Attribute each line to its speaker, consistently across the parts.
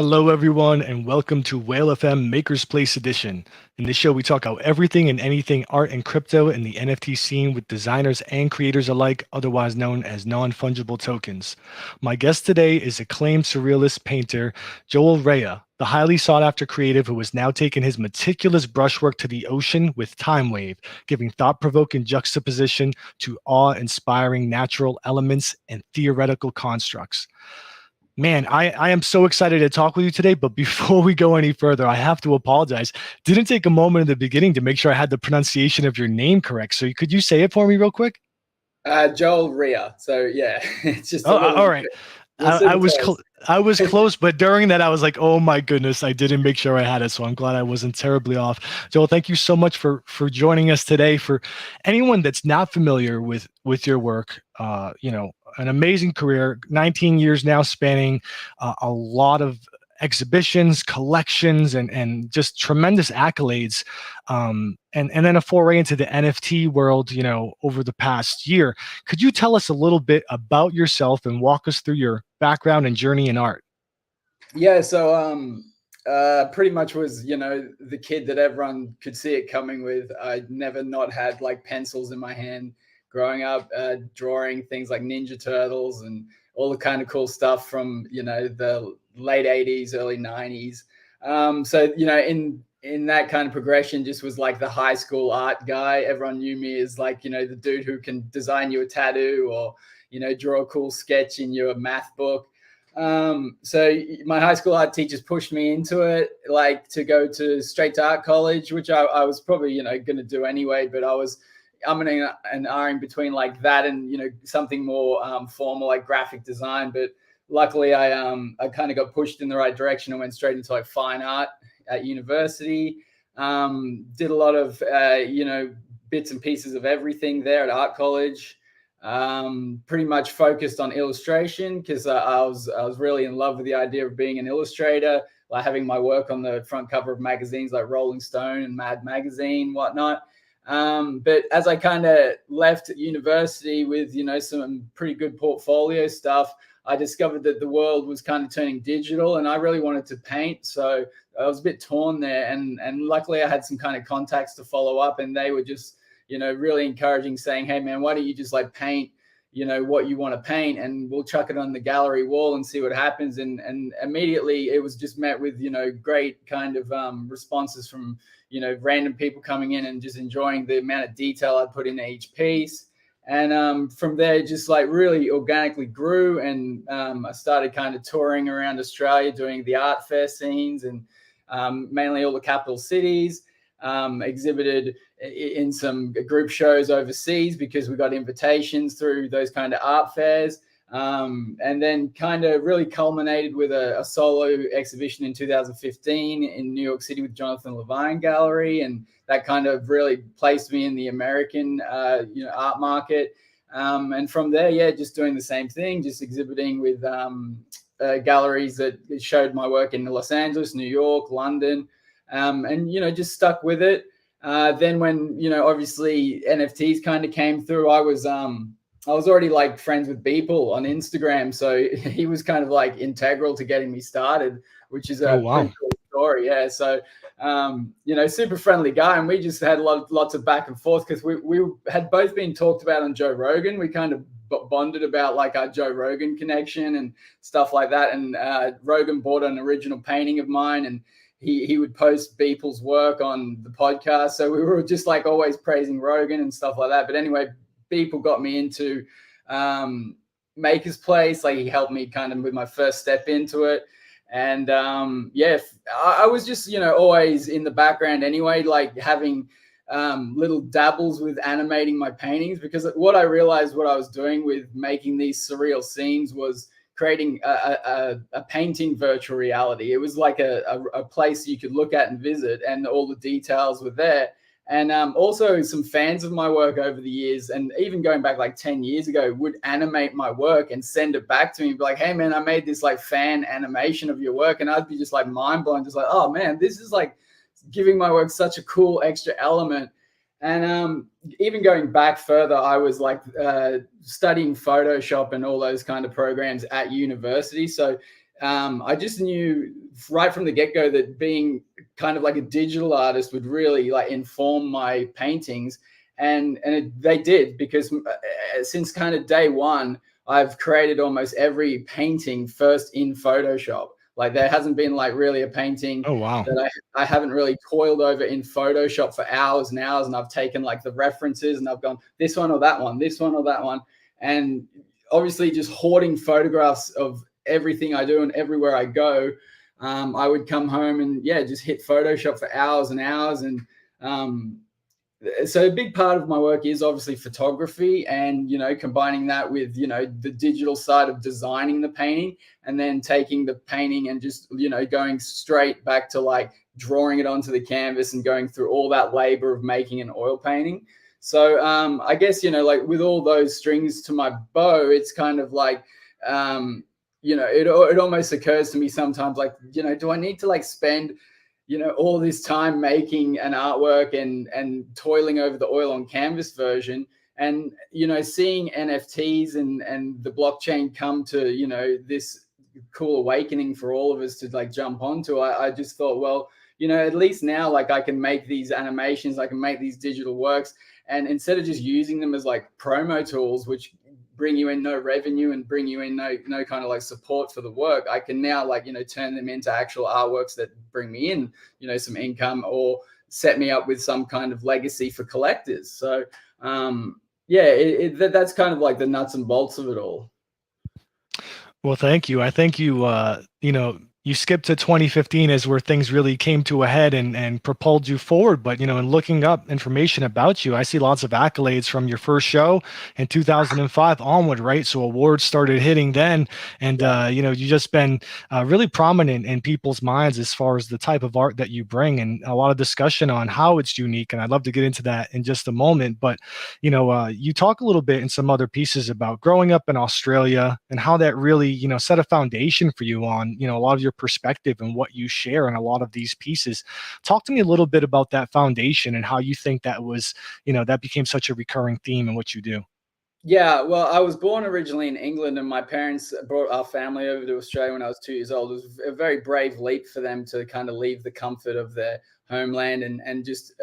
Speaker 1: Hello, everyone, and welcome to Whale FM Makersplace Edition. In this show, we talk about everything and anything art and crypto in the NFT scene with designers and creators alike, otherwise known as non-fungible tokens. My guest today is acclaimed surrealist painter Joel Rea, the highly sought-after creative who has now taken his meticulous brushwork to the ocean with Time Wave, giving thought-provoking juxtaposition to awe-inspiring natural elements and theoretical constructs. Man, I am so excited to talk with you today, but before we go any further, I have to apologize. Didn't take a moment in the beginning to make sure I had the pronunciation of your name correct. So could you say it for me real quick?
Speaker 2: Joel Rea. So yeah, it's just
Speaker 1: Oh, all right. I was I was close, but during that I was like, oh my goodness, I didn't make sure I had it. So I'm glad I wasn't terribly off. Joel, thank you so much for joining us today. For anyone that's not familiar with your work, an amazing career, 19 years now, spanning a lot of exhibitions, collections, and just tremendous accolades, and then a foray into the NFT world, over the past year. Could you tell us a little bit about yourself and walk us through your background and journey in art?
Speaker 2: Yeah, so pretty much was, the kid that everyone could see it coming with. I never not had like pencils in my hand growing up, drawing things like Ninja Turtles and all the kind of cool stuff from, the late 80s, early 90s. So, in that kind of progression, just was like the high school art guy. Everyone knew me as like, the dude who can design you a tattoo or, draw a cool sketch in your math book. So my high school art teachers pushed me into it, like to go to straight to art college, which I was probably, going to do anyway, but I was umming and ahhing between like that and, something more formal like graphic design. But luckily I kind of got pushed in the right direction and went straight into like fine art at university. Did a lot of, bits and pieces of everything there at art college. Pretty much focused on illustration because I was really in love with the idea of being an illustrator, like having my work on the front cover of magazines like Rolling Stone and Mad Magazine, whatnot. But as I kind of left university with, some pretty good portfolio stuff, I discovered that the world was kind of turning digital and I really wanted to paint. So I was a bit torn there. And luckily I had some kind of contacts to follow up and they were just, really encouraging, saying, hey man, why don't you just like paint, what you want to paint and we'll chuck it on the gallery wall and see what happens. And immediately it was just met with, great kind of responses from, random people coming in and just enjoying the amount of detail I put into each piece. And from there, just like really organically grew. And I started kind of touring around Australia, doing the art fair scenes and mainly all the capital cities. Exhibited in some group shows overseas because we got invitations through those kind of art fairs. And then kind of really culminated with a solo exhibition in 2015 in New York City with Jonathan Levine Gallery. And that kind of really placed me in the American, art market. And from there, yeah, just doing the same thing, just exhibiting with galleries that showed my work in Los Angeles, New York, London. And, just stuck with it. Then when, obviously NFTs kind of came through, I was already like friends with Beeple on Instagram. So he was kind of like integral to getting me started, which is a pretty cool story. Yeah. So, super friendly guy. And we just had lots of back and forth because we had both been talked about on Joe Rogan. We kind of bonded about like our Joe Rogan connection and stuff like that. And Rogan bought an original painting of mine and he would post Beeple's work on the podcast. So we were just like always praising Rogan and stuff like that. But anyway, Beeple got me into Makersplace. Like he helped me kind of with my first step into it. And I was just, always in the background anyway, like having little dabbles with animating my paintings, because what I realized what I was doing with making these surreal scenes was creating a painting virtual reality. It was like a place you could look at and visit, and all the details were there. And also some fans of my work over the years, and even going back like 10 years ago, would animate my work and send it back to me and be like, hey man, I made this like fan animation of your work. And I'd be just like mind blown, just like, oh man, this is like giving my work such a cool extra element. And even going back further, I was like studying Photoshop and all those kind of programs at university. So I just knew right from the get-go that being kind of like a digital artist would really like inform my paintings, and they did, because since kind of day one, I've created almost every painting first in Photoshop. Like there hasn't been like really a painting
Speaker 1: Oh, wow.
Speaker 2: that I haven't really toiled over in Photoshop for hours and hours, and I've taken like the references and I've gone this one or that one, this one or that one, and obviously just hoarding photographs of everything I do and everywhere I go. I would come home and just hit Photoshop for hours and hours. And so a big part of my work is obviously photography, and combining that with the digital side of designing the painting, and then taking the painting and just going straight back to like drawing it onto the canvas and going through all that labor of making an oil painting. So I guess like with all those strings to my bow, it's kind of like it almost occurs to me sometimes, like do I need to like spend all this time making an artwork and toiling over the oil on canvas version, and seeing NFTs and the blockchain come to this cool awakening for all of us to like jump onto. I just thought, well, at least now like I can make these animations, I can make these digital works, and instead of just using them as like promo tools, which bring you in no revenue and bring you in no kind of like support for the work, I can now like turn them into actual artworks that bring me in some income, or set me up with some kind of legacy for collectors. So that's kind of like the nuts and bolts of it all.
Speaker 1: Well, thank you. I think you skipped to 2015 as where things really came to a head and propelled you forward. But, in looking up information about you, I see lots of accolades from your first show in 2005 onward, right? So awards started hitting then. And, you've just been really prominent in people's minds as far as the type of art that you bring, and a lot of discussion on how it's unique. And I'd love to get into that in just a moment. But, you talk a little bit in some other pieces about growing up in Australia and how that really, set a foundation for you on, a lot of your perspective and what you share in a lot of these pieces. Talk to me a little bit about that foundation and how you think that was, that became such a recurring theme in what you do.
Speaker 2: Yeah, well, I was born originally in England, and my parents brought our family over to Australia when I was 2 years old. It was a very brave leap for them to kind of leave the comfort of their homeland and just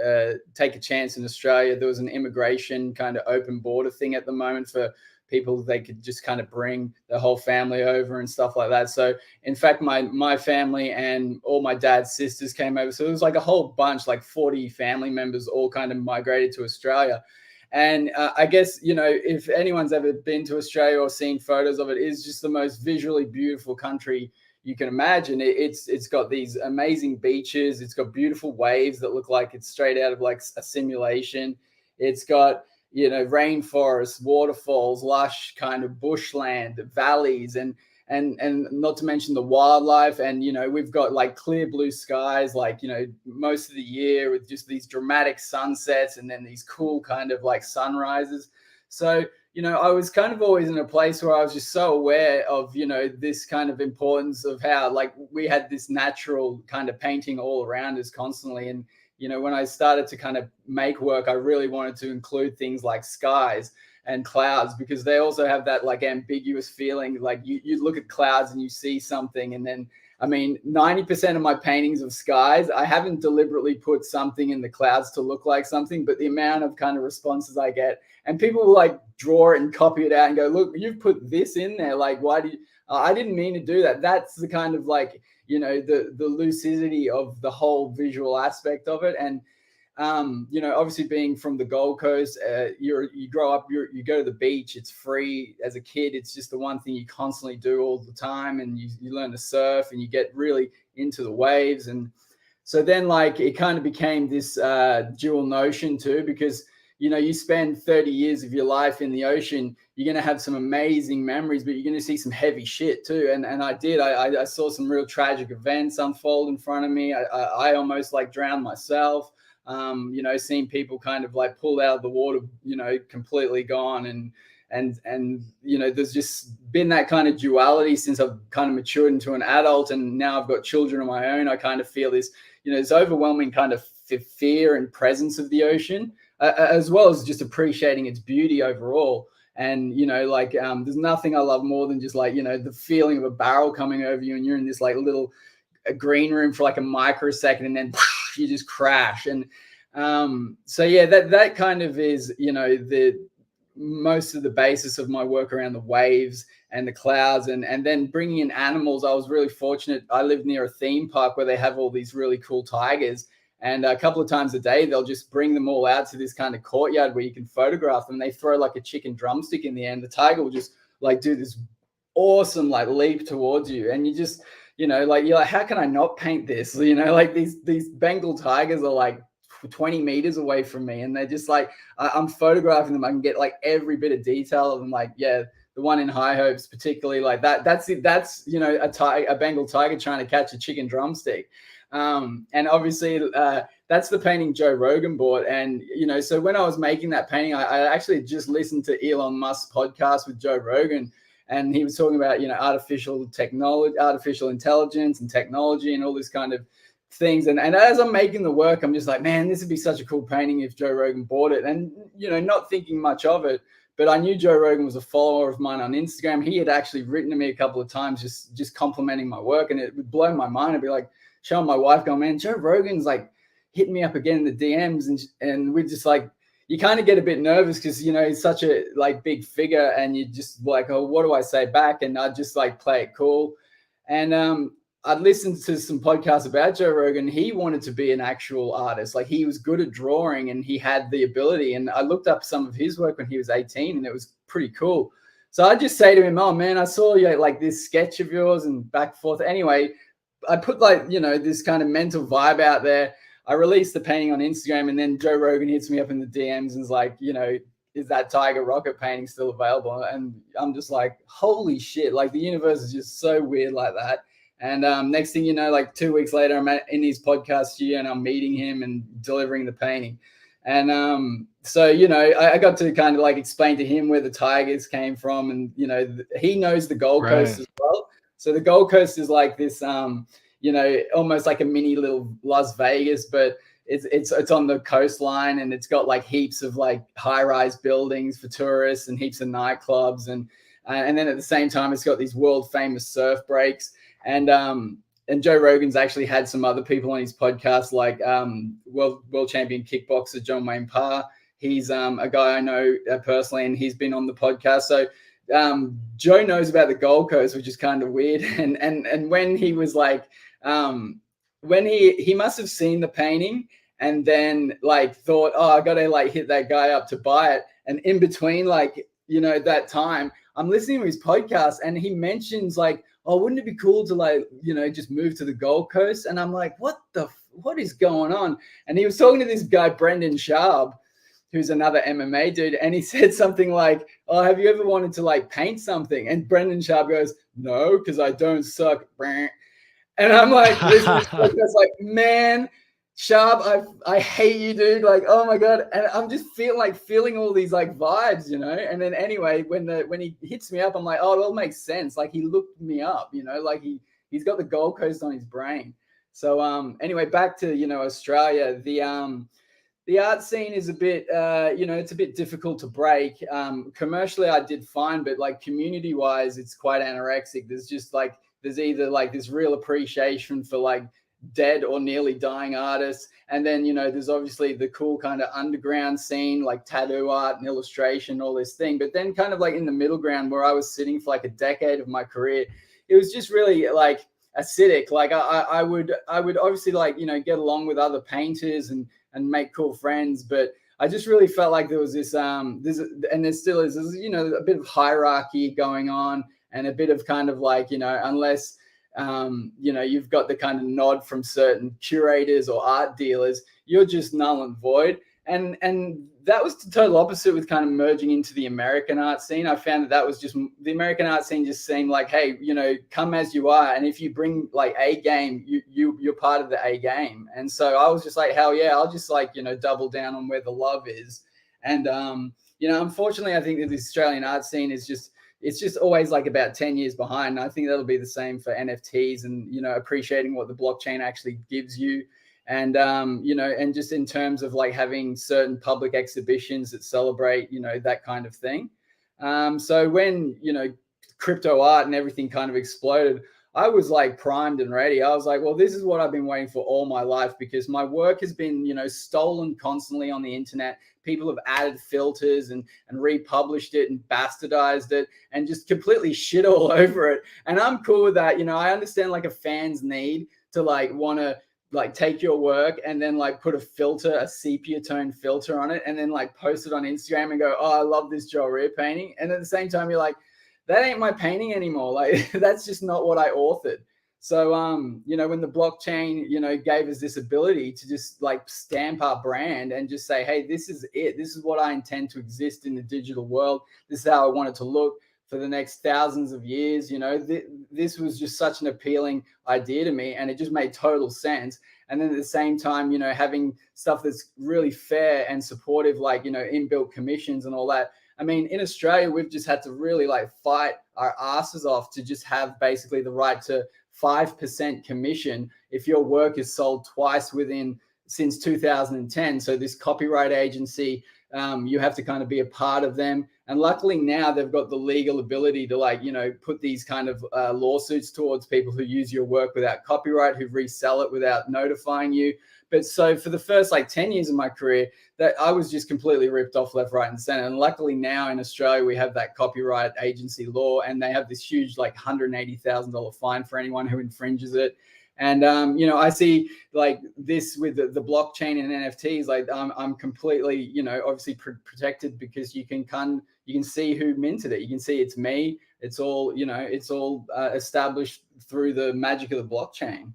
Speaker 2: take a chance in Australia. There was an immigration kind of open border thing at the moment for people. They could just kind of bring their whole family over and stuff like that. So in fact, my family and all my dad's sisters came over. So it was like a whole bunch, like 40 family members all kind of migrated to Australia. And I guess, if anyone's ever been to Australia or seen photos of it, it's just the most visually beautiful country you can imagine. It's got these amazing beaches. It's got beautiful waves that look like it's straight out of like a simulation. It's got, rainforests, waterfalls, lush kind of bushland, valleys, and not to mention the wildlife. And we've got like clear blue skies, like most of the year, with just these dramatic sunsets and then these cool kind of like sunrises. So I was kind of always in a place where I was just so aware of this kind of importance of how like we had this natural kind of painting all around us constantly. And when I started to kind of make work, I really wanted to include things like skies and clouds, because they also have that like ambiguous feeling. Like you look at clouds and you see something, and then 90% of my paintings of skies, I haven't deliberately put something in the clouds to look like something, but the amount of kind of responses I get, and people will like draw it and copy it out and go, look, you've put this in there, like why do you I didn't mean to do that. That's the kind of like the lucidity of the whole visual aspect of it. And obviously being from the Gold Coast, you grow up, you go to the beach, it's free. As a kid, it's just the one thing you constantly do all the time, and you learn to surf and you get really into the waves. And so then like it kind of became this dual notion too, because you spend 30 years of your life in the ocean, you're going to have some amazing memories, but you're going to see some heavy shit too. And I did. I saw some real tragic events unfold in front of me. I almost like drowned myself. Seeing people kind of like pulled out of the water, completely gone. And there's just been that kind of duality since I've kind of matured into an adult, and now I've got children of my own. I kind of feel this, this overwhelming kind of fear and presence of the ocean, as well as just appreciating its beauty overall. And, like, there's nothing I love more than just like, the feeling of a barrel coming over you and you're in this like little green room for like a microsecond and then you just crash. And so yeah, that kind of is, the most of the basis of my work around the waves and the clouds, and then bringing in animals. I was really fortunate. I live near a theme park where they have all these really cool tigers, and a couple of times a day they'll just bring them all out to this kind of courtyard where you can photograph them. They throw like a chicken drumstick in the end. The tiger will just like do this awesome like leap towards you, and you just, like, you're like, how can I not paint this? Like these Bengal tigers are like 20 meters away from me, and they're just like, I'm photographing them. I can get like every bit of detail of them. Like, yeah, the one in High Hopes particularly, like that's it. That's, a Bengal tiger trying to catch a chicken drumstick. And obviously that's the painting Joe Rogan bought. And, so when I was making that painting, I actually just listened to Elon Musk's podcast with Joe Rogan, and he was talking about, artificial technology, artificial intelligence and technology and all this kind of things. And as I'm making the work, I'm just like, man, this would be such a cool painting if Joe Rogan bought it. And, not thinking much of it, but I knew Joe Rogan was a follower of mine on Instagram. He had actually written to me a couple of times, just complimenting my work. And it would blow my mind. I'd be like, showing my wife, going, man, Joe Rogan's like hitting me up again in the DMs. And we're just like, you kind of get a bit nervous because, he's such a like big figure, and you just like, oh, what do I say back? And I just like play it cool. And I'd listened to some podcasts about Joe Rogan. He wanted to be an actual artist. Like, he was good at drawing and he had the ability. And I looked up some of his work when he was 18, and it was pretty cool. So I just say to him, oh man, I saw you like this sketch of yours and back and forth. Anyway, I put like, this kind of mental vibe out there. I released the painting on Instagram, and then Joe Rogan hits me up in the DMs and is like, is that Tiger Rocket painting still available? And I'm just like, holy shit. Like, the universe is just so weird like that. And next thing you know, like 2 weeks later, I'm in his podcast studio and I'm meeting him and delivering the painting. And so, I got to kind of like explain to him where the tigers came from. And, he knows the Gold Coast as well. So the Gold Coast is like this, almost like a mini little Las Vegas, but it's on the coastline, and it's got like heaps of like high-rise buildings for tourists and heaps of nightclubs. And then at the same time, it's got these world famous surf breaks. And Joe Rogan's actually had some other people on his podcast, like world champion kickboxer John Wayne Parr. He's a guy I know personally, and he's been on the podcast. So Joe knows about the Gold Coast, which is kind of weird. And when he was like, when he must have seen the painting and then like thought, oh, I got to like hit that guy up to buy it. And in between, like, that time, I'm listening to his podcast, and he mentions like, oh, wouldn't it be cool to like, just move to the Gold Coast? And I'm like, what is going on? And he was talking to this guy, Brendan Schaub, who's another MMA dude. And he said something like, oh, have you ever wanted to like paint something? And Brendan Schaub goes, no, because I don't suck. And I'm like, like, man, Sharp, I hate you, dude. Like, oh my God. And I'm just feeling all these like vibes, And then anyway, when he hits me up, I'm like, oh, it all makes sense. Like, he looked me up, like he's got the Gold Coast on his brain. So anyway, back to, Australia. The art scene is a bit, it's a bit difficult to break. Commercially, I did fine, but like community wise, it's quite anorexic. There's either like this real appreciation for like dead or nearly dying artists. And then, there's obviously the cool kind of underground scene, like tattoo art and illustration, all this thing. But then kind of like in the middle ground where I was sitting for like a decade of my career, it was just really like acidic. Like I would obviously like, get along with other painters and make cool friends. But I just really felt like there was this, and there still is, a bit of hierarchy going on, and a bit of kind of like, unless, you've got the kind of nod from certain curators or art dealers, you're just null and void. And that was the total opposite with kind of merging into the American art scene. I found that was just the American art scene just seemed like, hey, come as you are. And if you bring like A game, you're part of the A game. And so I was just like, hell yeah, I'll just like, double down on where the love is. And, unfortunately, I think that the Australian art scene is it's just always like about 10 years behind. And I think that'll be the same for NFTs and, appreciating what the blockchain actually gives you. And, and just in terms of like having certain public exhibitions that celebrate, that kind of thing. So when, crypto art and everything kind of exploded, I was like primed and ready. I was like, well, this is what I've been waiting for all my life, because my work has been, stolen constantly on the internet. People have added filters and republished it and bastardized it and just completely shit all over it. And I'm cool with that. I understand like a fan's need to like want to like take your work and then like put a filter, a sepia tone filter on it, and then like post it on Instagram and go, oh, I love this JOEL REA painting. And at the same time, you're like, that ain't my painting anymore. Like that's just not what I authored. So, when the blockchain, gave us this ability to just like stamp our brand and just say, hey, this is it. This is what I intend to exist in the digital world. This is how I want it to look for the next thousands of years. This was just such an appealing idea to me, and it just made total sense. And then at the same time, having stuff that's really fair and supportive, like, inbuilt commissions and all that. I mean, in Australia, we've just had to really like fight our asses off to just have basically the right to 5% commission if your work is sold twice since 2010. So this copyright agency, you have to kind of be a part of them. And luckily now they've got the legal ability to like, put these kind of lawsuits towards people who use your work without copyright, who resell it without notifying you. But so for the first like 10 years of my career, that I was just completely ripped off left, right, and center. And luckily now in Australia, we have that copyright agency law, and they have this huge like $180,000 fine for anyone who infringes it. And I see like this with the blockchain and NFTs, like I'm completely, obviously protected, because you can see who minted it. You can see it's me. It's all, established through the magic of the blockchain.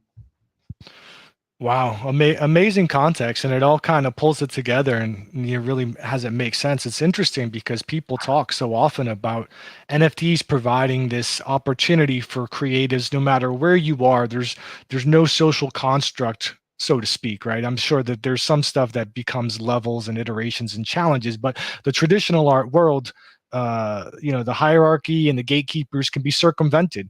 Speaker 1: Wow, amazing context, and it all kind of pulls it together, and it really has it make sense. It's interesting because people talk so often about NFTs providing this opportunity for creatives, no matter where you are. There's no social construct, so to speak, right? I'm sure that there's some stuff that becomes levels and iterations and challenges, but the traditional art world, the hierarchy and the gatekeepers can be circumvented.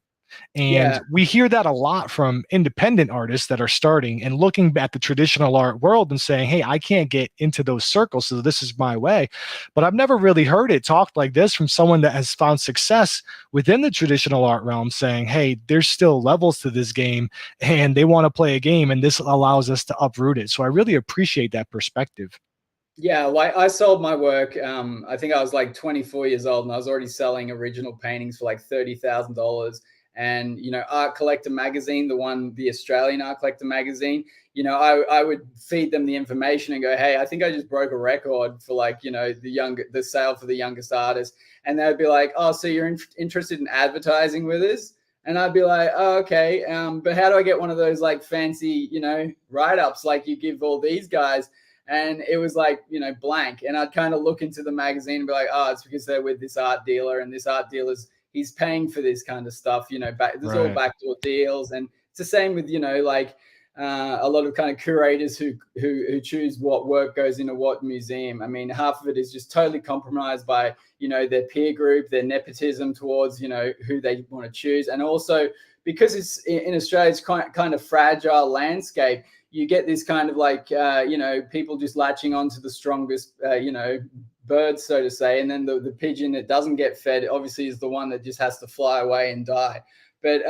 Speaker 1: And
Speaker 2: Yeah.
Speaker 1: we hear that a lot from independent artists that are starting and looking at the traditional art world and saying, hey, I can't get into those circles, so this is my way. But I've never really heard it talked like this from someone that has found success within the traditional art realm, saying, hey, there's still levels to this game and they want to play a game, and this allows us to uproot it. So I really appreciate that perspective.
Speaker 2: Yeah, like I sold my work. I think I was like 24 years old, and I was already selling original paintings for like $30,000. And Art Collector magazine, the Australian Art Collector magazine, I would feed them the information and go, hey, I think I just broke a record for like the sale for the youngest artist, and they'd be like, oh, so you're interested in advertising with us? And I'd be like, oh, okay, but how do I get one of those like fancy write-ups like you give all these guys? And it was like, blank. And I'd kind of look into the magazine and be like, oh, it's because they're with this art dealer, and this art dealer's, he's paying for this kind of stuff, there's all backdoor deals. And it's the same with, a lot of kind of curators who choose what work goes into what museum. I mean, half of it is just totally compromised by, their peer group, their nepotism towards, who they want to choose. And also because it's in Australia, it's kind of fragile landscape. You get this kind of like, people just latching onto the strongest, bird, so to say. And then the pigeon that doesn't get fed obviously is the one that just has to fly away and die. But,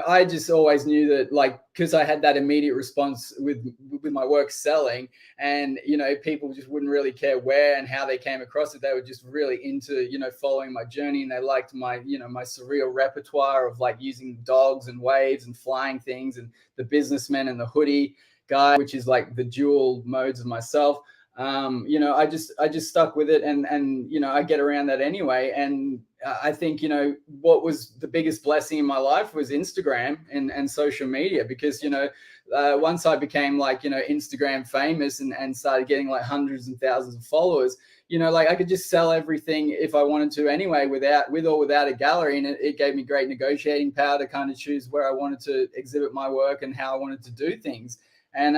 Speaker 2: I just always knew that, like, because I had that immediate response with my work selling, and, people just wouldn't really care where and how they came across it. They were just really into, following my journey, and they liked my, my surreal repertoire of like using dogs and waves and flying things, and the businessman and the hoodie guy, which is like the dual modes of myself. I just stuck with it, and I get around that anyway. And I think, what was the biggest blessing in my life was Instagram and social media, because, once I became like, Instagram famous and started getting like hundreds and thousands of followers, like I could just sell everything if I wanted to anyway, with or without a gallery. And it gave me great negotiating power to kind of choose where I wanted to exhibit my work and how I wanted to do things. And,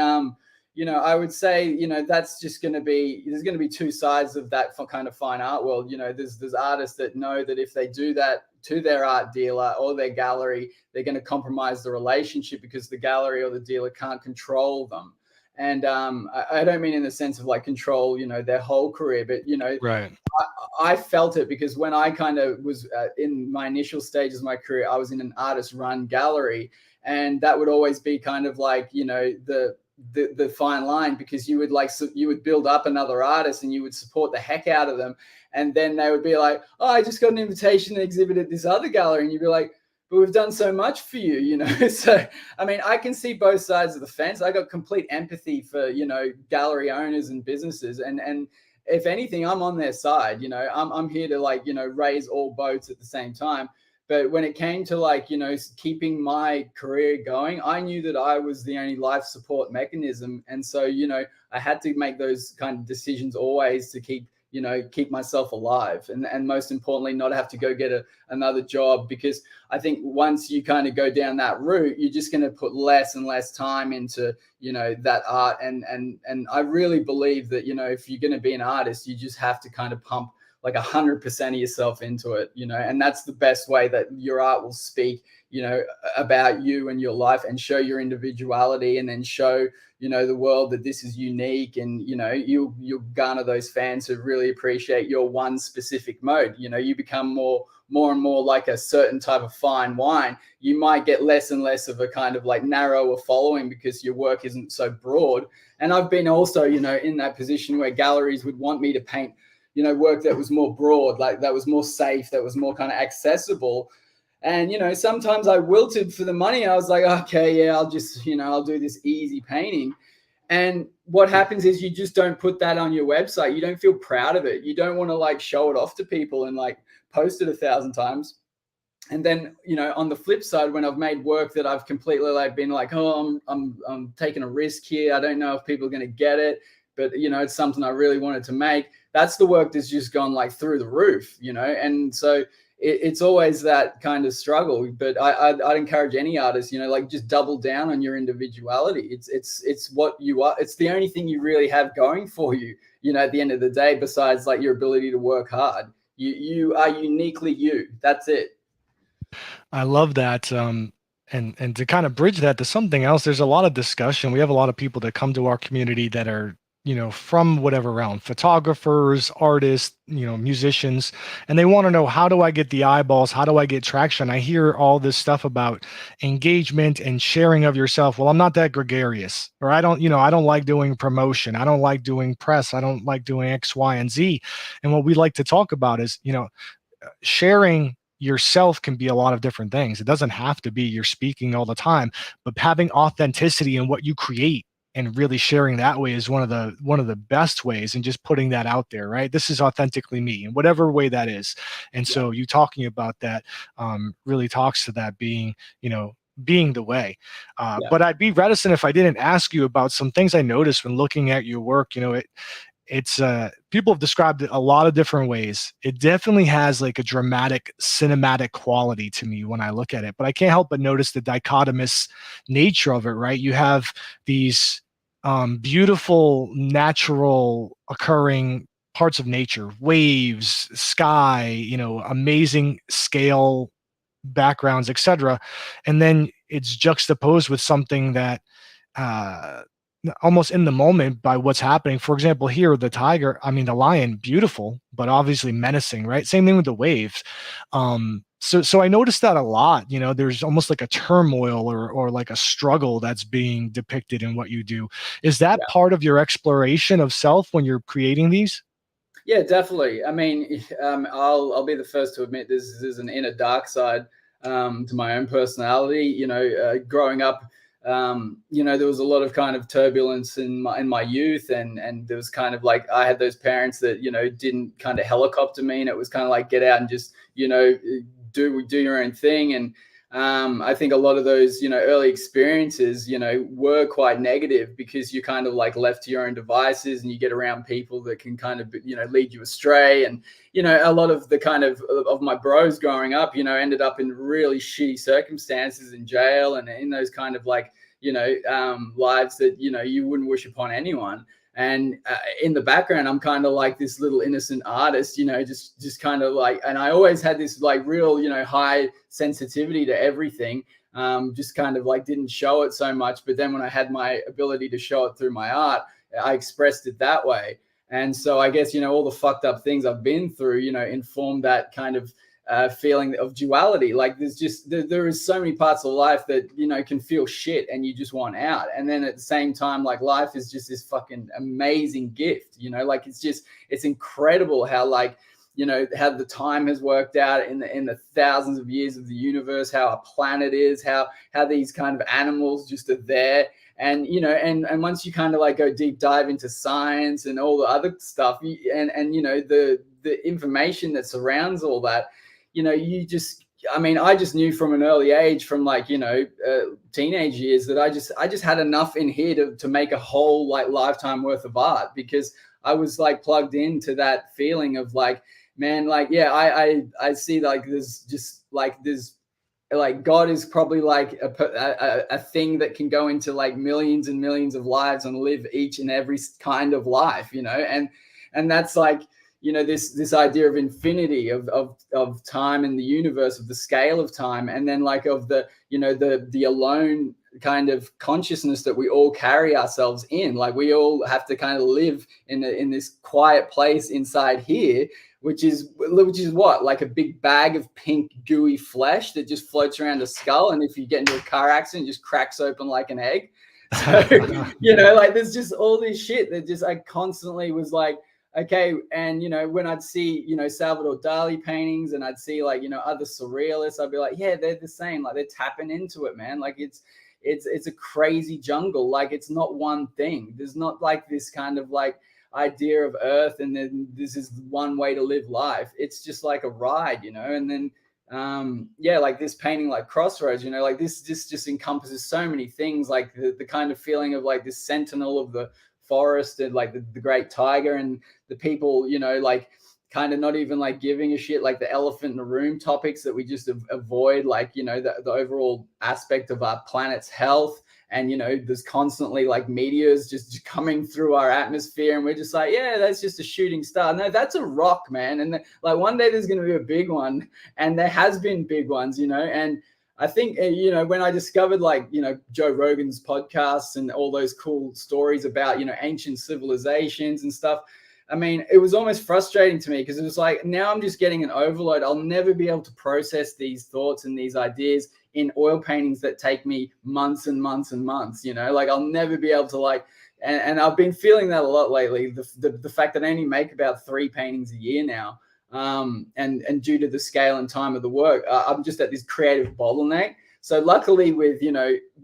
Speaker 2: I would say, that's just there's going to be two sides of that kind of fine art world. There's artists that know that if they do that to their art dealer or their gallery, they're going to compromise the relationship because the gallery or the dealer can't control them. And I don't mean in the sense of like control, their whole career, but
Speaker 1: Right.
Speaker 2: I felt it because when I kind of was in my initial stages of my career, I was in an artist run gallery, and that would always be kind of like, the fine line, because you would build up another artist and you would support the heck out of them. And then they would be like, oh, I just got an invitation to exhibit at this other gallery. And you'd be like, but we've done so much for you, So, I mean, I can see both sides of the fence. I got complete empathy for, gallery owners and businesses. And if anything, I'm on their side. I'm here to like, raise all boats at the same time. But when it came to like, keeping my career going, I knew that I was the only life support mechanism. And so, I had to make those kind of decisions always to keep myself alive. And most importantly, not have to go get another job, because I think once you kind of go down that route, you're just going to put less and less time into, that art. And I really believe that, if you're going to be an artist, you just have to kind of pump like 100% of yourself into it, and that's the best way that your art will speak, about you and your life, and show your individuality, and then show, the world that this is unique. And, you'll garner those fans who really appreciate your one specific mode. You become more and more like a certain type of fine wine. You might get less and less of a kind of like narrower following because your work isn't so broad. And I've been also, in that position where galleries would want me to paint, work that was more broad, like that was more safe, that was more kind of accessible. And, sometimes I wilted for the money. I was like, okay, yeah, I'll just, I'll do this easy painting. And what happens is you just don't put that on your website. You don't feel proud of it. You don't want to like show it off to people and like post it 1,000 times. And then, on the flip side, when I've made work that I've completely like been like, oh, I'm taking a risk here. I don't know if people are going to get it, but, it's something I really wanted to make. That's the work that's just gone like through the roof, And so it's always that kind of struggle. But I'd encourage any artist, like just double down on your individuality. It's what you are. It's the only thing you really have going for you, at the end of the day, besides like your ability to work hard. You are uniquely you. That's it.
Speaker 1: I love that. And to kind of bridge that to something else, there's a lot of discussion. We have a lot of people that come to our community that are, from whatever realm, photographers, artists, musicians, and they want to know, how do I get the eyeballs? How do I get traction? I hear all this stuff about engagement and sharing of yourself. Well, I'm not that gregarious, or I don't like doing promotion. I don't like doing press. I don't like doing X, Y, and Z. And what we like to talk about is, sharing yourself can be a lot of different things. It doesn't have to be you're speaking all the time, but having authenticity in what you create and really sharing that way is one of the best ways, and just putting that out there, right? This is authentically me in whatever way that is. And so you talking about that really talks to that being the way. But I'd be reticent if I didn't ask you about some things I noticed when looking at your work. It's people have described it a lot of different ways. It definitely has like a dramatic cinematic quality to me when I look at it, but I can't help but notice the dichotomous nature of it, right? You have these beautiful natural occurring parts of nature, waves, sky, amazing scale backgrounds, etc. And then it's juxtaposed with something that almost in the moment by what's happening. For example, here, the lion, beautiful, but obviously menacing, right? Same thing with the waves. So I noticed that a lot. There's almost like a turmoil or like a struggle that's being depicted in what you do. Is that part of your exploration of self when you're creating these?
Speaker 2: Yeah, definitely. I mean, I'll be the first to admit there's an inner dark side to my own personality. Growing up, there was a lot of kind of turbulence in my youth, and there was kind of like, I had those parents that didn't kind of helicopter me, and it was kind of like, get out and just do your own thing. And I think a lot of those early experiences were quite negative, because you're kind of like left to your own devices, and you get around people that can kind of lead you astray. And a lot of the kind of my bros growing up ended up in really shitty circumstances, in jail, and in those kind of like lives that you wouldn't wish upon anyone. And in the background, I'm kind of like this little innocent artist, just kind of like, and I always had this like real, high sensitivity to everything. just kind of like didn't show it so much. But then when I had my ability to show it through my art, I expressed it that way. And so I guess, all the fucked up things I've been through, informed that kind of feeling of duality. Like there is so many parts of life that, can feel shit and you just want out. And then at the same time, like life is just this fucking amazing gift, like it's incredible how like, how the time has worked out in the thousands of years of the universe, how our planet is, how these kind of animals just are there. And, and once you kind of like go deep dive into science and all the other stuff and the information that surrounds all that, I just knew from an early age, from like, teenage years, that I just had enough in here to make a whole like lifetime worth of art, because I was like plugged into that feeling of like, man, like, yeah, I see like there's just like there's like God is probably like a thing that can go into like millions and millions of lives and live each and every kind of life, and that's like, this idea of infinity of time in the universe, of the scale of time, and then like of the the alone kind of consciousness that we all carry ourselves in. Like we all have to kind of live in this quiet place inside here, which is what, like a big bag of pink gooey flesh that just floats around the skull, and if you get into a car accident, it just cracks open like an egg. So like there's just all this shit that just I constantly was like, okay. And when I'd see Salvador Dali paintings, and I'd see like other surrealists, I'd be like, yeah, they're the same. Like they're tapping into it, man. Like it's a crazy jungle. Like it's not one thing. There's not like this kind of like idea of earth and then this is one way to live life. It's just like a ride, and then like this painting like Crossroads, like this just encompasses so many things, like the kind of feeling of like this sentinel of the forest and like the great tiger, and the people like kind of not even like giving a shit, like the elephant in the room topics that we just avoid, like the overall aspect of our planet's health. And there's constantly like meteors just coming through our atmosphere, and we're just like, yeah, that's just a shooting star. No, that's a rock, man. And like one day there's going to be a big one, and there has been big ones, and I think when I discovered like Joe Rogan's podcasts and all those cool stories about ancient civilizations and stuff, I mean, it was almost frustrating to me, because it was like, now I'm just getting an overload. I'll never be able to process these thoughts and these ideas in oil paintings that take me months and months and months, like I'll never be able to like, and I've been feeling that a lot lately, the fact that I only make about 3 paintings a year now. And due to the scale and time of the work, I'm just at this creative bottleneck. So luckily with,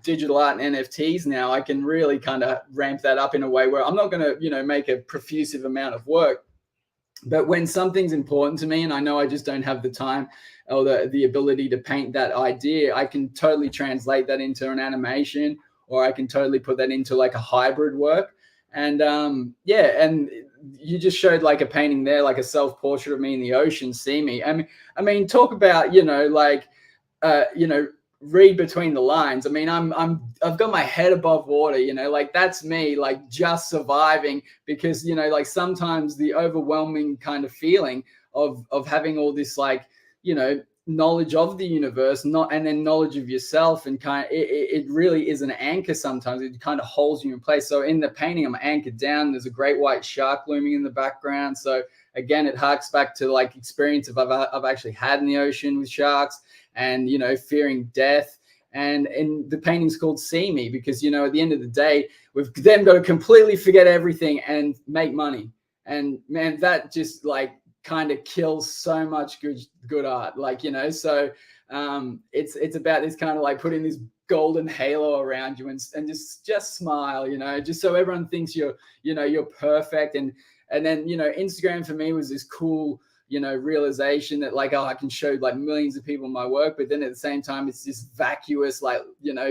Speaker 2: digital art and NFTs now, I can really kind of ramp that up in a way where I'm not going to, make a profusive amount of work. But when something's important to me and I know I just don't have the time or the ability to paint that idea, I can totally translate that into an animation, or I can totally put that into like a hybrid work. And and you just showed like a painting there, like a self-portrait of me in the ocean, See Me. I mean, talk about, read between the lines. I mean, I've got my head above water, like that's me, like just surviving, because, like sometimes the overwhelming kind of feeling of having all this, like, knowledge of the universe, and then knowledge of yourself, and kind of, it really is an anchor. Sometimes it kind of holds you in place. So in the painting, I'm anchored down. There's a great white shark looming in the background. So again, it harks back to like experience I've actually had in the ocean with sharks, and fearing death. And the painting's called See Me because at the end of the day, we've then got to completely forget everything and make money. And man, that just like kind of kills so much good art, like so it's about this kind of like putting this golden halo around you and just smile, just so everyone thinks you're perfect. And then Instagram for me was this cool realization that like, oh, I can show like millions of people my work, but then at the same time it's this vacuous like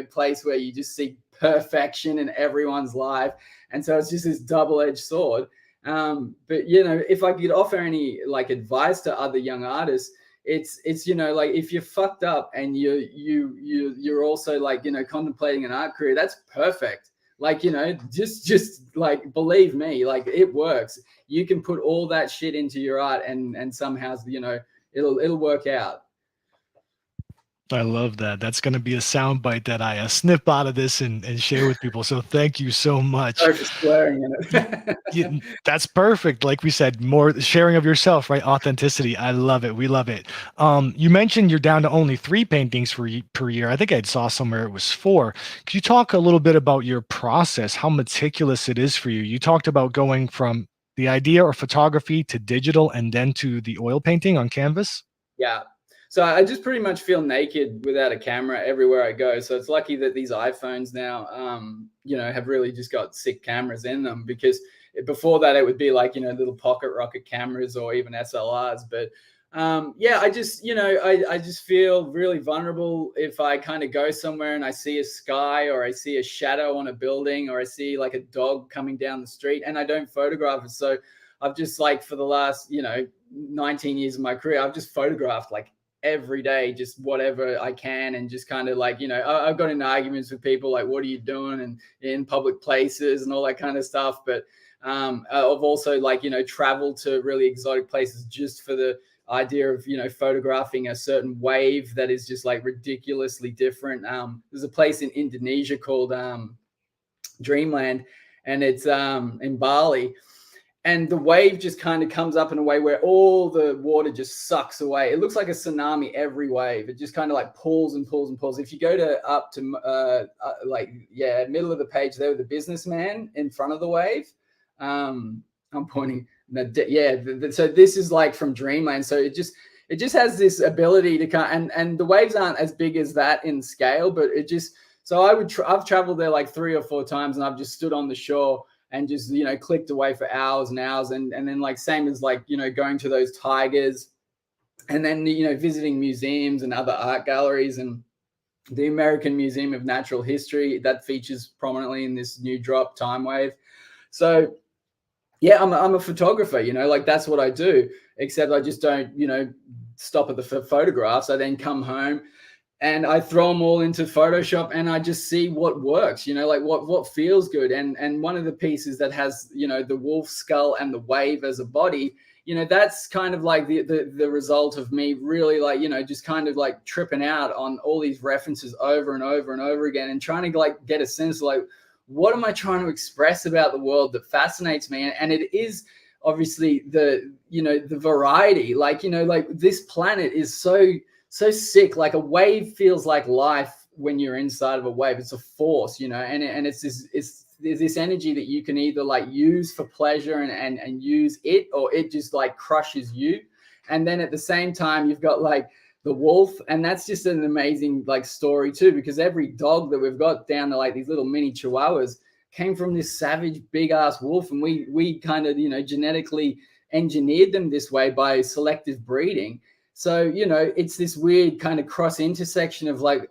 Speaker 2: place where you just see perfection in everyone's life. And so it's just this double-edged sword. But if I could offer any like advice to other young artists, it's like if you're fucked up and you're also like contemplating an art career, that's perfect. Like just like believe me, like it works. You can put all that shit into your art and somehow it'll work out.
Speaker 1: I love that. That's going to be a soundbite that I snip out of this and share with people. So thank you so much.
Speaker 2: Sorry for swearing in it.
Speaker 1: That's perfect. Like we said, more sharing of yourself, right? Authenticity. I love it. We love it. You mentioned you're down to only 3 paintings per year. I think I saw somewhere it was 4. Could you talk a little bit about your process, how meticulous it is for you? You talked about going from the idea or photography to digital and then to the oil painting on canvas.
Speaker 2: Yeah. So I just pretty much feel naked without a camera everywhere I go. So it's lucky that these iPhones now, have really just got sick cameras in them, because before that it would be like, little pocket rocket cameras or even SLRs. But I just, I just feel really vulnerable if I kind of go somewhere and I see a sky, or I see a shadow on a building, or I see like a dog coming down the street and I don't photograph it. So I've just, like, for the last, 19 years of my career, I've just photographed like every day, just whatever I can. And just kind of like, I've got into arguments with people like, what are you doing and in public places and all that kind of stuff. But I've also, like, traveled to really exotic places just for the idea of, photographing a certain wave that is just like ridiculously different. There's a place in Indonesia called Dreamland, and it's in Bali, and the wave just kind of comes up in a way where all the water just sucks away. It looks like a tsunami every wave. It just kind of like pulls and pulls and pulls. If you go to up to middle of the page there with the businessman in front of the wave, I'm pointing. So this is like from Dreamland. So it just has this ability to kind, and the waves aren't as big as that in scale, but it just, so I've traveled there like 3 or 4 times, and I've just stood on the shore and just, clicked away for hours and hours. And then, like, same as like, going to those tigers, and then, visiting museums and other art galleries, and the American Museum of Natural History that features prominently in this new drop, Time Wave. So yeah, I'm a photographer, like that's what I do, except I just don't, stop at the photographs. I then come home and I throw them all into Photoshop, and I just see what works, like what feels good. And one of the pieces that has, the wolf skull and the wave as a body, that's kind of like the result of me really, like, just kind of like tripping out on all these references over and over and over again, and trying to like get a sense of like, what am I trying to express about the world that fascinates me? And it is obviously the variety, like, like this planet is so sick. Like a wave feels like life when you're inside of a wave. It's a force, and it's this energy that you can either like use for pleasure and use it, or it just like crushes you. And then at the same time, you've got like the wolf, and that's just an amazing like story too, because every dog that we've got down to like these little mini chihuahuas came from this savage big ass wolf, and we kind of genetically engineered them this way by selective breeding. So, it's this weird kind of cross intersection of like,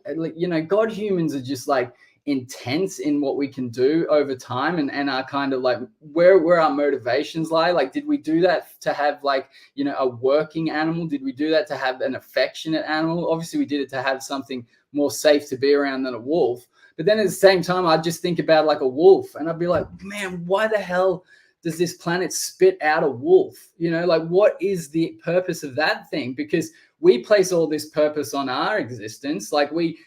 Speaker 2: God, humans are just like intense in what we can do over time, and are kind of like where our motivations lie. Like, did we do that to have like, a working animal? Did we do that to have an affectionate animal? Obviously we did it to have something more safe to be around than a wolf. But then at the same time, I'd just think about like a wolf, and I'd be like, man, why the hell does this planet spit out a wolf? Like, what is the purpose of that thing? Because we place all this purpose on our existence. Like we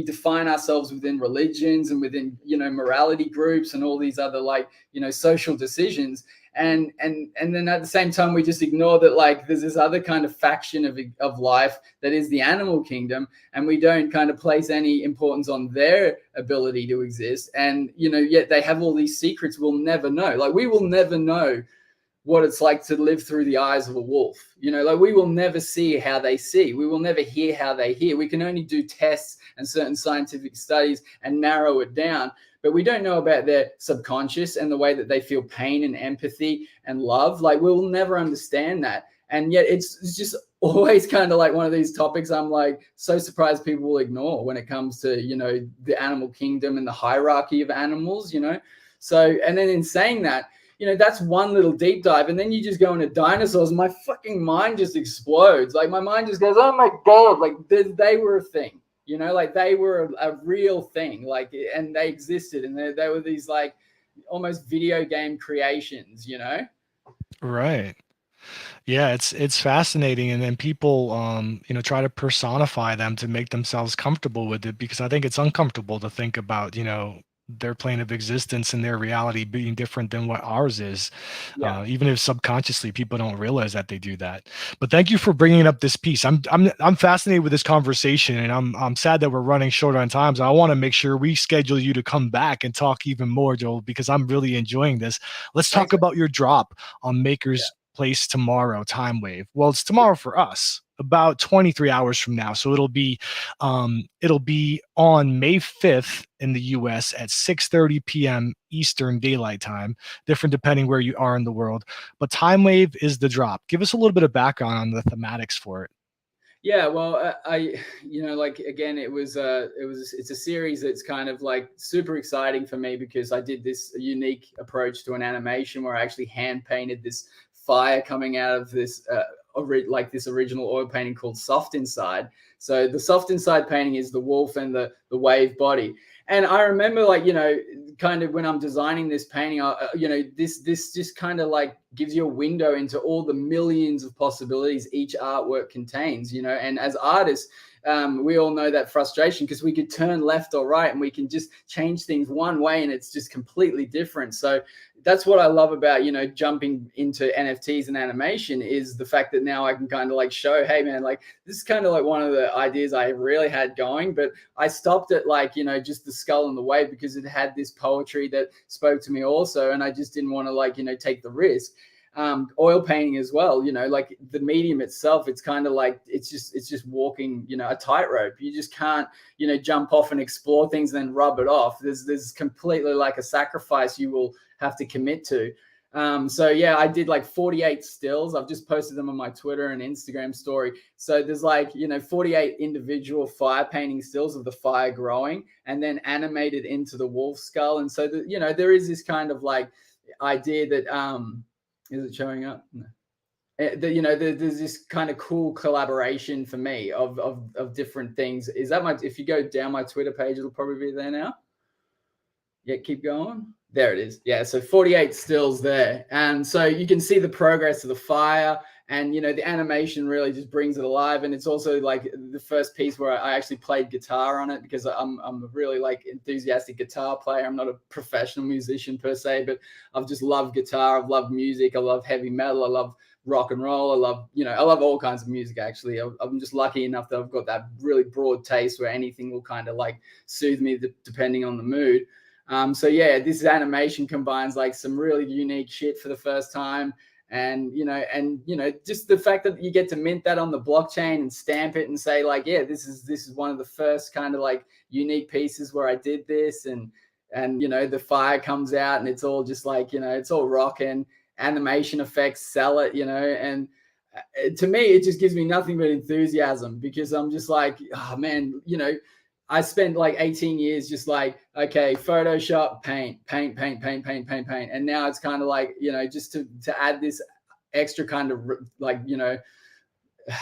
Speaker 2: define ourselves within religions and within, morality groups and all these other like, social decisions. And then at the same time, we just ignore that, like, there's this other kind of faction of life that is the animal kingdom, and we don't kind of place any importance on their ability to exist. And, yet they have all these secrets we'll never know. Like, we will never know what it's like to live through the eyes of a wolf. Like, we will never see how they see. We will never hear how they hear. We can only do tests and certain scientific studies and narrow it down, but we don't know about their subconscious and the way that they feel pain and empathy and love. Like, we'll never understand that. And yet it's just always kind of like one of these topics I'm like so surprised people will ignore when it comes to, the animal kingdom and the hierarchy of animals, So, and then in saying that, that's one little deep dive. And then you just go into dinosaurs, and my fucking mind just explodes. Like, my mind just goes, oh my God, like they were a thing, like they were a real thing, like, and they existed, and they were these like almost video game creations,
Speaker 1: Right. Yeah, it's fascinating, and then people, try to personify them to make themselves comfortable with it because I think it's uncomfortable to think about, their plane of existence and their reality being different than what ours is,
Speaker 2: Yeah.
Speaker 1: even if subconsciously people don't realize that they do that. But thank you for bringing up this piece. I'm fascinated with this conversation, and I'm sad that we're running short on time. So I want to make sure we schedule you to come back and talk even more, Joel, because I'm really enjoying this. Let's talk
Speaker 2: Thanks.
Speaker 1: about your drop on Makers Place tomorrow, Time Wave. Well, it's tomorrow for us, about 23 hours from now. So it'll be on May 5th in the US at 6:30 p.m. Eastern Daylight Time, different depending where you are in the world. But Time Wave is the drop. Give us a little bit of background on the thematics for it.
Speaker 2: Yeah, well, like again, it's a series that's kind of like super exciting for me because I did this unique approach to an animation where I actually hand painted this fire coming out of this like this original oil painting called Soft Inside. So the Soft Inside painting is the wolf and the wave body. And I remember, like, kind of when I'm designing this painting, this just kind of like gives you a window into all the millions of possibilities each artwork contains, and as artists, we all know that frustration because we could turn left or right and we can just change things one way and it's just completely different. So that's what I love about, jumping into NFTs and animation is the fact that now I can kind of like show, hey man, like this is kind of like one of the ideas I really had going, but I stopped at like, just the skull and the wave because it had this poetry that spoke to me also. And I just didn't want to like, take the risk. Oil painting as well, like the medium itself, it's kind of like it's just walking, a tightrope. You just can't, jump off and explore things and then rub it off. There's completely like a sacrifice you will have to commit to. So yeah, I did like 48 stills. I've just posted them on my Twitter and Instagram story. So there's like, 48 individual fire painting stills of the fire growing and then animated into the wolf skull. And so there is this kind of like idea that is it showing up? No. There's this kind of cool collaboration for me of different things. Is that if you go down my Twitter page, it'll probably be there now. Yeah, keep going. There it is. Yeah, so 48 stills there. And so you can see the progress of the fire and, the animation really just brings it alive. And it's also like the first piece where I actually played guitar on it because I'm a really like enthusiastic guitar player. I'm not a professional musician per se, but I've just loved guitar. I've loved music. I love heavy metal. I love rock and roll. I love all kinds of music, actually. I'm just lucky enough that I've got that really broad taste where anything will kind of like soothe me depending on the mood. So yeah, this animation combines like some really unique shit for the first time. And just the fact that you get to mint that on the blockchain and stamp it and say like, yeah, this is one of the first kind of like unique pieces where I did this. And the fire comes out and it's all just like, it's all rocking, animation effects sell it, and to me, it just gives me nothing but enthusiasm because I'm just like, oh man, I spent like 18 years just like, okay, Photoshop, paint. And now it's kind of like, just to add this extra kind of like,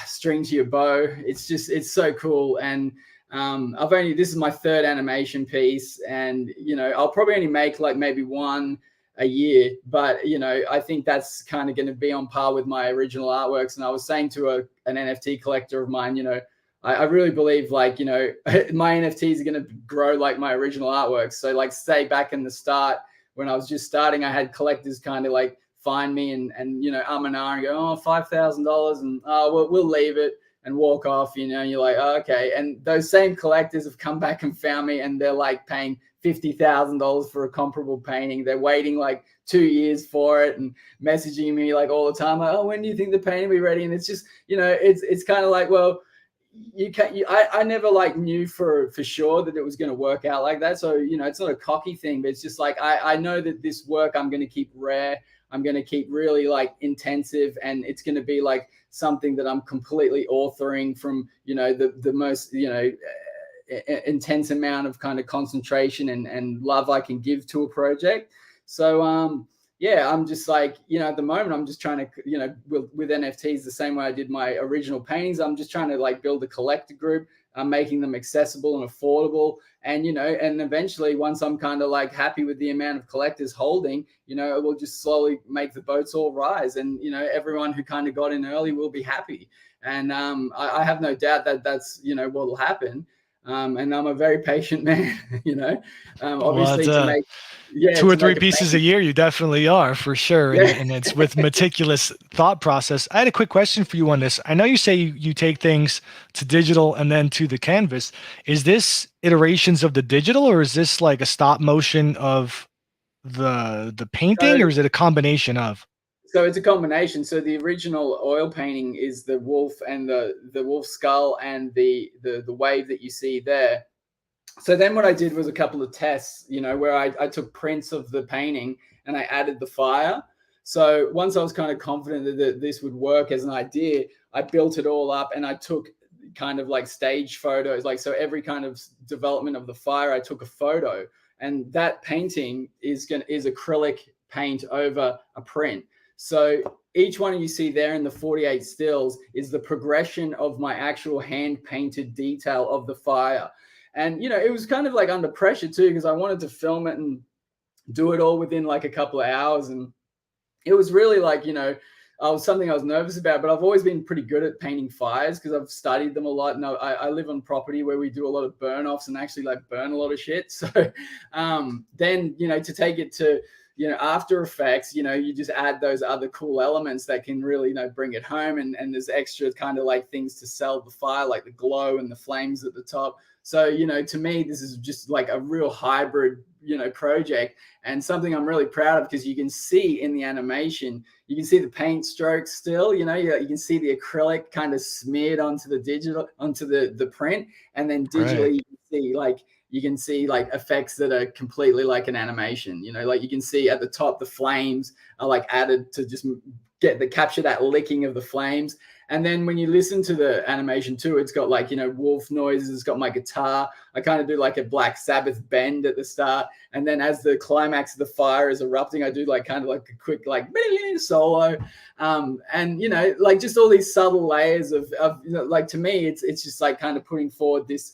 Speaker 2: string to your bow. It's so cool. And this is my third animation piece and, I'll probably only make like maybe one a year, but I think that's kind of going to be on par with my original artworks. And I was saying to an NFT collector of mine, I really believe like, my NFTs are going to grow like my original artworks. So like say back in the start, when I was just starting, I had collectors kind of like find me and and go, oh, $5,000 and we'll leave it and walk off, and you're like, oh, okay. And those same collectors have come back and found me and they're like paying $50,000 for a comparable painting. They're waiting like 2 years for it and messaging me like all the time, like, oh, when do you think the painting will be ready? And it's just, it's kind of like, well, I never like knew for sure that it was going to work out like that. So, it's not a cocky thing, but it's just like, I know that this work I'm going to keep rare. I'm going to keep really like intensive and it's going to be like something that I'm completely authoring from, the most, intense amount of kind of concentration and love I can give to a project. So, yeah, I'm just like, at the moment, I'm just trying to, with NFTs, the same way I did my original paintings, I'm just trying to like build a collector group. making them accessible and affordable. And, and eventually once I'm kind of like happy with the amount of collectors holding, it will just slowly make the boats all rise. And, everyone who kind of got in early will be happy. And I have no doubt that that's, what will happen. And I'm a very patient man, obviously
Speaker 1: well,
Speaker 2: to make,
Speaker 1: 2 or
Speaker 2: to
Speaker 1: 3
Speaker 2: make a
Speaker 1: pieces a year, you definitely are, for sure. And it's with meticulous thought process. I had a quick question for you on this. I know you say you take things to digital and then to the canvas. Is this iterations of the digital, or is this like a stop motion of the painting, or is it a combination of?
Speaker 2: So it's a combination. So the original oil painting is the wolf and the wolf skull and the wave that you see there. So then what I did was a couple of tests, where I took prints of the painting and I added the fire. So once I was kind of confident that this would work as an idea, I built it all up and I took kind of like stage photos. Like, so every kind of development of the fire, I took a photo, and that painting is acrylic paint over a print. So each one you see there in the 48 stills is the progression of my actual hand painted detail of the fire. And, it was kind of like under pressure too, because I wanted to film it and do it all within like a couple of hours. And it was really like, something I was nervous about, but I've always been pretty good at painting fires because I've studied them a lot. And I live on property where we do a lot of burn offs and actually like burn a lot of shit. So then, to take it to, After Effects, you just add those other cool elements that can really, bring it home. And there's extra kind of like things to sell the fire, like the glow and the flames at the top. So, to me, this is just like a real hybrid, project, and something I'm really proud of, because you can see in the animation, you can see the paint strokes still, you can see the acrylic kind of smeared onto the digital, onto the print. And then digitally, you can see like effects that are completely like an animation, like you can see at the top, the flames are like added to just capture that licking of the flames. And then when you listen to the animation too, it's got like, wolf noises, it's got my guitar. I kind of do like a Black Sabbath bend at the start. And then as the climax of the fire is erupting, I do like kind of like a quick like solo. And, like just all these subtle layers of like, to me, it's just like kind of putting forward this,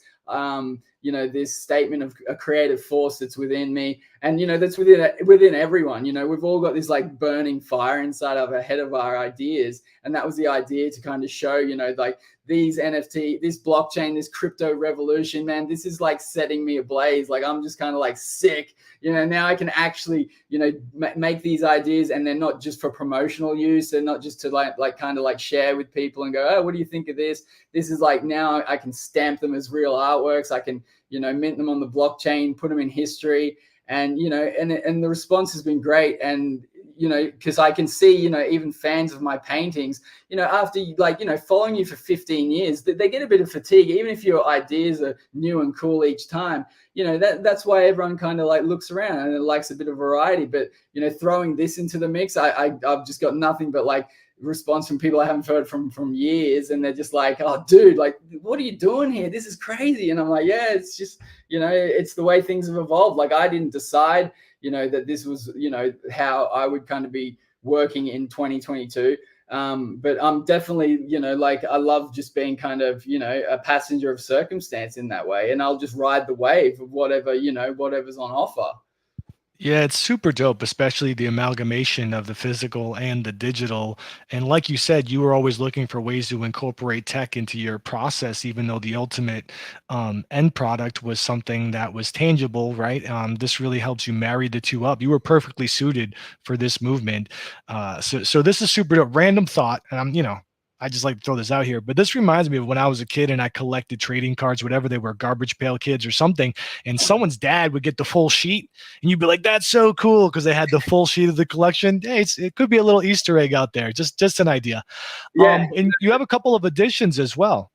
Speaker 2: this statement of a creative force that's within me. And, that's within everyone. We've all got this like burning fire inside of our head of our ideas. And that was the idea, to kind of show, like these NFT, this blockchain, this crypto revolution, man, this is like setting me ablaze. Like, I'm just kind of like sick, now I can actually, make these ideas, and they're not just for promotional use. They're not just to like kind of like share with people and go, oh, what do you think of this? This is like, now I can stamp them as real artworks. I can, mint them on the blockchain, put them in history. And, and the response has been great. And, because I can see, even fans of my paintings, after following you for 15 years, they get a bit of fatigue, even if your ideas are new and cool each time. That's why everyone kind of like looks around and it likes a bit of variety. But, throwing this into the mix, I've just got nothing but like response from people I haven't heard from years. And they're just like, oh, dude, like, what are you doing here? This is crazy. And I'm like, yeah, it's just, it's the way things have evolved. Like, I didn't decide, that this was, how I would kind of be working in 2022. But I'm definitely, like, I love just being kind of, a passenger of circumstance in that way. And I'll just ride the wave of whatever, whatever's on offer.
Speaker 1: Yeah, it's super dope, especially the amalgamation of the physical and the digital. And like you said, you were always looking for ways to incorporate tech into your process, even though the ultimate end product was something that was tangible, right? This really helps you marry the two up. You were perfectly suited for this movement. So this is super dope. Random thought, and I just like to throw this out here, but this reminds me of when I was a kid and I collected trading cards, whatever they were, Garbage Pail Kids or something, and someone's dad would get the full sheet and you'd be like, that's so cool, because they had the full sheet of the collection. Hey, it could be a little Easter egg out there, just an idea.
Speaker 2: Yeah.
Speaker 1: And you have a couple of editions as well.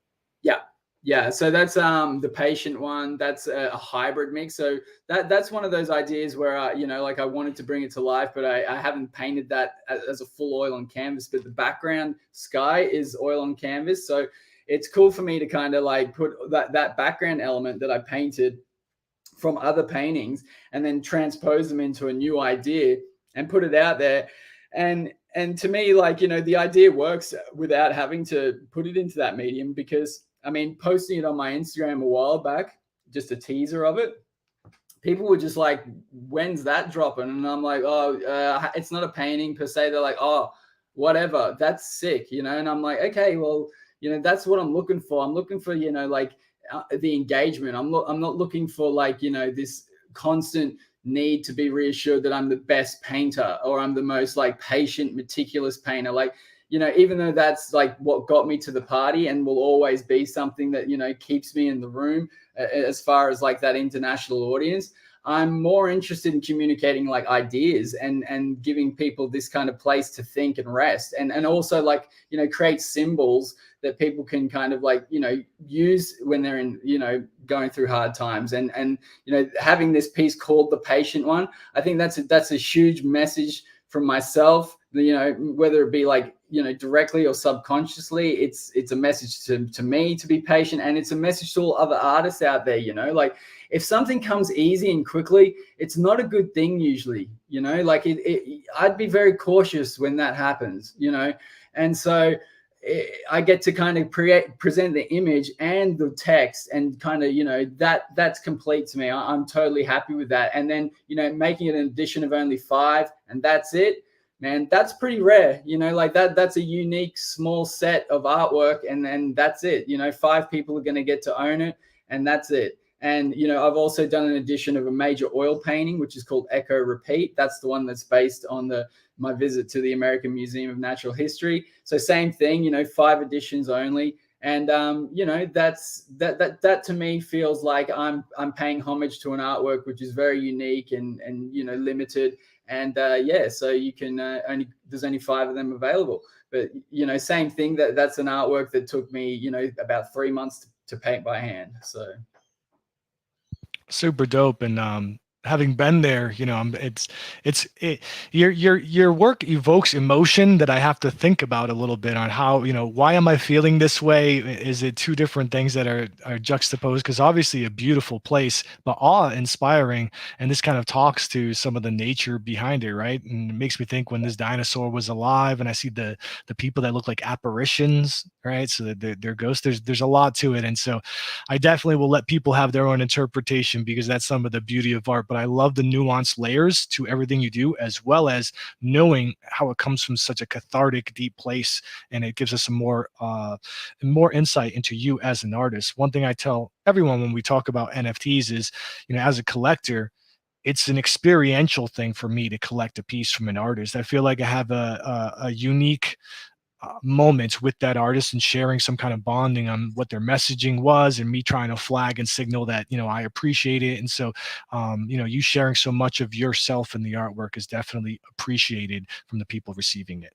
Speaker 2: Yeah, so that's the patient one. That's a hybrid mix. So that's one of those ideas where like I wanted to bring it to life, but I haven't painted that as a full oil on canvas. But the background sky is oil on canvas, so it's cool for me to kind of like put that background element that I painted from other paintings and then transpose them into a new idea and put it out there. And to me, like, the idea works without having to put it into that medium, because I mean, posting it on my Instagram a while back, just a teaser of it, people were just like, when's that dropping? And I'm like, oh, it's not a painting per se. They're like, oh, whatever, that's sick, you know? And I'm like, okay, well, you know, that's what I'm looking for. I'm looking for, you know, like the engagement. I'm not looking for like, you know, this constant need to be reassured that I'm the best painter or I'm the most like patient, meticulous painter. Like, you know, even though that's like what got me to the party and will always be something that, you know, keeps me in the room as far as like that international audience, I'm more interested in communicating like ideas and giving people this kind of place to think and rest, and also like, you know, create symbols that people can kind of like, you know, use when they're in, you know, going through hard times. And you know, having this piece called The Patient One, I think that's a huge message from myself, you know, whether it be like, you know, directly or subconsciously. It's a message to me to be patient, and it's a message to all other artists out there, you know, like if something comes easy and quickly, it's not a good thing usually, you know, like I'd be very cautious when that happens, you know. And so I get to kind of present the image and the text, and kind of, you know, that's complete to me. I'm totally happy with that. And then, you know, making it an edition of only 5 and that's it, man, that's pretty rare, you know, like that's a unique small set of artwork, and then that's it, you know, 5 people are going to get to own it, and that's it. And, you know, I've also done an edition of a major oil painting, which is called Echo Repeat. That's the one that's based on my visit to the American Museum of Natural History. So same thing, you know, 5 editions only. And, you know, that to me feels like I'm paying homage to an artwork which is very unique and, you know, limited. And yeah, so you can there's only 5 of them available. But, you know, same thing, that's an artwork that took me, you know, about 3 months to paint by hand. So
Speaker 1: super dope. And having been there, you know, your work evokes emotion that I have to think about a little bit on how, you know, why am I feeling this way? Is it two different things that are juxtaposed? Because obviously a beautiful place, but awe-inspiring, and this kind of talks to some of the nature behind it, right? And it makes me think when this dinosaur was alive, and I see the people that look like apparitions, right? So that they're ghosts. There's a lot to it, and so I definitely will let people have their own interpretation, because that's some of the beauty of art. But I love the nuanced layers to everything you do, as well as knowing how it comes from such a cathartic, deep place, and it gives us some more insight into you as an artist. One thing I tell everyone when we talk about NFTs is, you know, as a collector, it's an experiential thing for me to collect a piece from an artist. I feel like I have a unique moments with that artist, and sharing some kind of bonding on what their messaging was, and me trying to flag and signal that, you know, I appreciate it. And so you know, you sharing so much of yourself in the artwork is definitely appreciated from the people receiving it.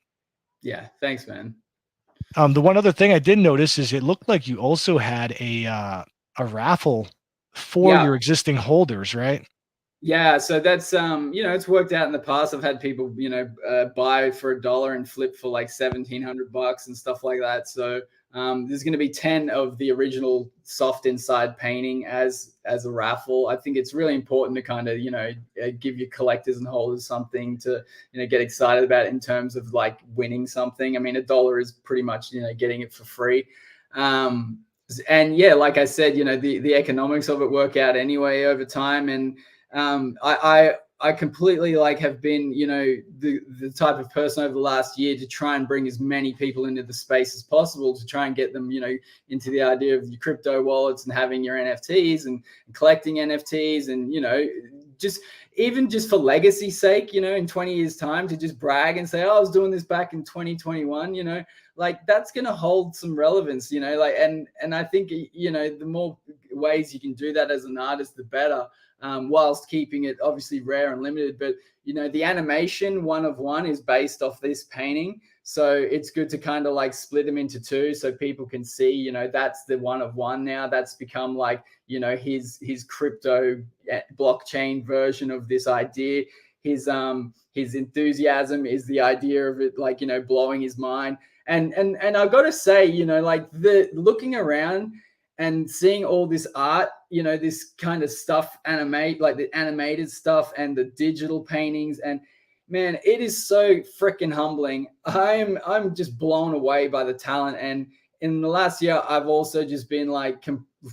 Speaker 2: yeah, thanks, man.
Speaker 1: The one other thing I did notice is it looked like you also had a raffle for
Speaker 2: Yeah.
Speaker 1: your existing holders, right?
Speaker 2: Yeah, so that's you know, it's worked out in the past. I've had people, you know, buy for $1 and flip for like $1,700 and stuff like that. So there's going to be 10 of the original soft inside painting as a raffle. I think it's really important to kind of, you know, give your collectors and holders something to, you know, get excited about in terms of like winning something. I mean, $1 is pretty much, you know, getting it for free. And yeah, like I said, you know, the economics of it work out anyway over time. And I completely like have been, you know, the type of person over the last year to try and bring as many people into the space as possible, to try and get them, you know, into the idea of your crypto wallets and having your NFTs and collecting NFTs, and, you know, just for legacy's sake, you know, in 20 years time to just brag and say, oh, I was doing this back in 2021, you know, like that's going to hold some relevance, you know, like, and I think, you know, the more ways you can do that as an artist, the better. Whilst keeping it obviously rare and limited. But, you know, the animation one of one is based off this painting. So it's good to kind of like split them into 2 so people can see, you know, that's the one of one now. That's become like, you know, his crypto blockchain version of this idea. His enthusiasm is the idea of it, like, you know, blowing his mind. And I got to say, you know, like the looking around and seeing all this art, you know, this kind of stuff like the animated stuff and the digital paintings, and man, it is so freaking humbling. I'm just blown away by the talent, and in the last year, I've also just been like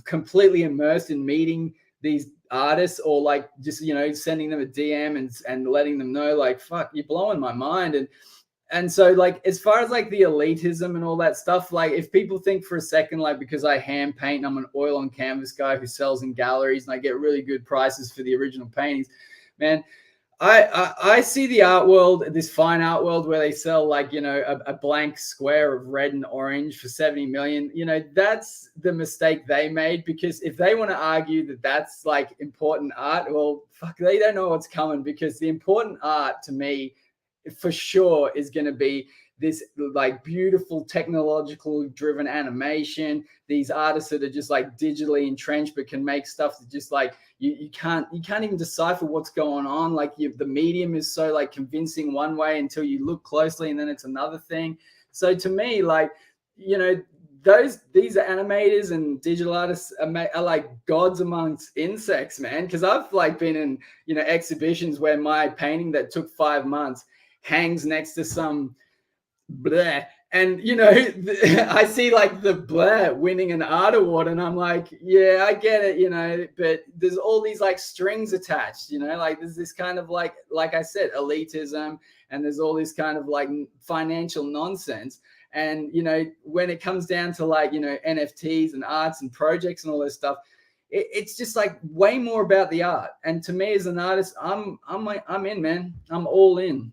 Speaker 2: completely immersed in meeting these artists, or like just, you know, sending them a DM and letting them know like, fuck, you're blowing my mind. And so like, as far as like the elitism and all that stuff, like if people think for a second, like because I hand paint, I'm an oil on canvas guy who sells in galleries and I get really good prices for the original paintings, man, I see the art world, this fine art world, where they sell like, you know, a blank square of red and orange for 70 million. You know, that's the mistake they made, because if they want to argue that that's like important art, well, fuck, they don't know what's coming, because the important art to me for sure is going to be this like beautiful technological driven animation, these artists that are just like digitally entrenched but can make stuff that just like you can't even decipher what's going on. Like the medium is so like convincing one way until you look closely, and then it's another thing. So to me, like, you know, these animators and digital artists are like gods amongst insects, man. Because I've like been in, you know, exhibitions where my painting that took 5 months hangs next to some bleh, and you know, I see like the bleh winning an art award, and I'm like, yeah, I get it, you know, but there's all these like strings attached, you know, like there's this kind of like I said, elitism, and there's all this kind of like financial nonsense. And you know, when it comes down to like, you know, NFTs and arts and projects and all this stuff, it's just like way more about the art. And to me as an artist, I'm in, man. I'm all in.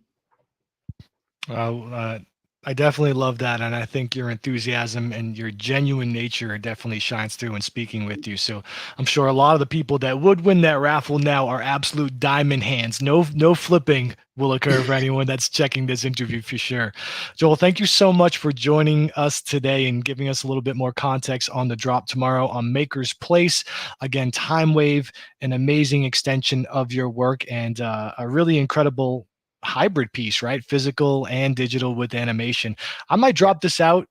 Speaker 1: I definitely love that. And I think your enthusiasm and your genuine nature definitely shines through in speaking with you. So I'm sure a lot of the people that would win that raffle now are absolute diamond hands. No flipping will occur for anyone that's checking this interview for sure. Joel, thank you so much for joining us today and giving us a little bit more context on the drop tomorrow on Makersplace. Again, Time Wave, an amazing extension of your work, and a really incredible hybrid piece, right? Physical and digital with animation. I might drop us out,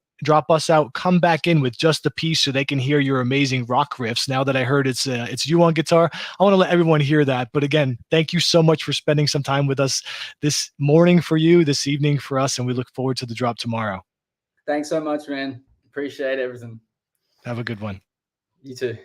Speaker 1: come back in with just the piece so they can hear your amazing rock riffs. Now that I heard it's you on guitar, I want to let everyone hear that. But again, thank you so much for spending some time with us this morning for you, this evening for us, and we look forward to the drop tomorrow.
Speaker 2: Thanks so much, man. Appreciate everything.
Speaker 1: Have a good one.
Speaker 2: You too.